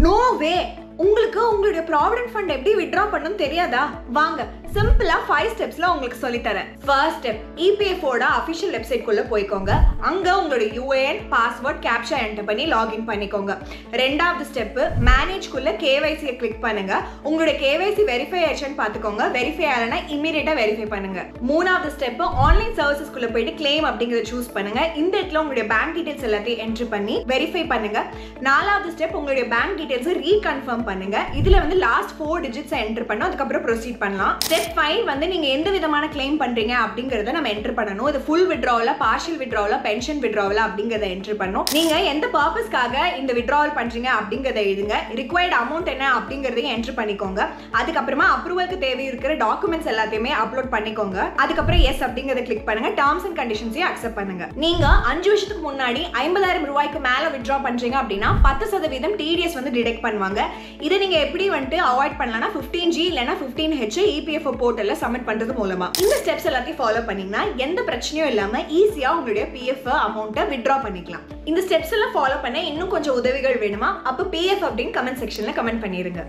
No வே. உங்களுக்கு உங்களுடைய provident fund எப்படி வித்ட்ரா பண்ணனும் தெரியாதா? வாங்க சிம்பிளா 5 ஸ்டெப்ஸ்ல உங்களுக்கு சொல்லி தரேன். ஃபர்ஸ்ட் ஸ்டெப், EPF ஓட அபிஷியல் வெப்சைட் குள்ள போய்க்கோங்க. அங்க உங்களுடைய UAN, பாஸ்வேர்ட், கேப்சா என்டர் பண்ணி லாகின் பண்ணிக்கோங்க. ரெண்டாவது ஸ்டெப், மேனேஜ் குள்ள KYC கிளிக் பண்ணுங்க. உங்களுடைய KYC வெரிஃபை ஆயிடுச்சுன்னு பாத்துக்கோங்க. வெரிஃபை ஆகலனா இமிடியேட்டா வெரிஃபை பண்ணுங்க. மூணாவது ஸ்டெப், ஆன்லைன் சர்வீசஸ் குள்ள போய்ட்டு claim அப்படிங்கறத சூஸ் பண்ணுங்க. இந்த இடத்துல உங்களுடைய பேங்க் டீடைல்ஸ் எல்லாத்தையும் என்டர் பண்ணி வெரிஃபை பண்ணுங்க. நாலாவது ஸ்டெப், உங்களுடைய பேங்க் டீடைல்ஸ் ரீகன்ஃபார்ம் பண்ணுங்க. இதுல வந்து லாஸ்ட் 4 டிஜிட்ஸ் என்டர் பண்ணனும். அதுக்கு அப்புறம் ப்ரோசீட் பண்ணலாம். ஸ்டெப் 5 வந்து நீங்க எந்த விதமான claim பண்றீங்க அப்படிங்கறத நம்ம என்டர் பண்ணனும். இது full withdrawal, partial withdrawal, pension withdrawal அப்படிங்கறத என்டர் பண்ணனும். நீங்க எந்த பர்பஸ்க்காக இந்த withdrawal பண்றீங்க அப்படிங்கறத எழுதுங்க. required amount என்ன அப்படிங்கறதையும் என்டர் பண்ணிக்கோங்க. அதுக்கு அப்புறமா அப்ரூவலுக்கு தேவை இருக்கிற டாக்குமெண்ட்ஸ் எல்லாத்தையுமே அப்லோட் பண்ணிக்கோங்க. அதுக்கு அப்புறம் எஸ் அப்படிங்கறத கிளிக் பண்ணுங்க. டர்ம்ஸ் அண்ட் கண்டிஷன்ஸையும் அக்செப்ட் பண்ணுங்க. நீங்க 5 வருஷத்துக்கு முன்னாடி 50,000 ரூபாய்க்கு மேல withdraw பண்றீங்க அப்படினா 10% TDS வந்து டிடெக்ட் பண்ணுவாங்க. இத நீங்க எப்படி வந்து அவாய்ட் பண்ணலாம்னா 15G இல்லனா 15H EPF போர்ட்டல்ல சப்மிட் பண்றது மூலமா. இந்த ஸ்டெப்ஸ் எல்லாத்தையும் ஃபாலோ பண்ணீங்கன்னா எந்த பிரச்சனையும் இல்லாம ஈஸியா உங்களுடைய PF அமௌண்ட்டை வித்ட்ரா பண்ணிக்கலாம். இந்த ஸ்டெப்ஸ் எல்லாம் ஃபாலோ பண்ண இன்னும் கொஞ்சம் உதவிகள் வேணுமா? அப்ப PF அப்படின்னு கமெண்ட் செக்ஷன்ல கமெண்ட் பண்ணிருங்க.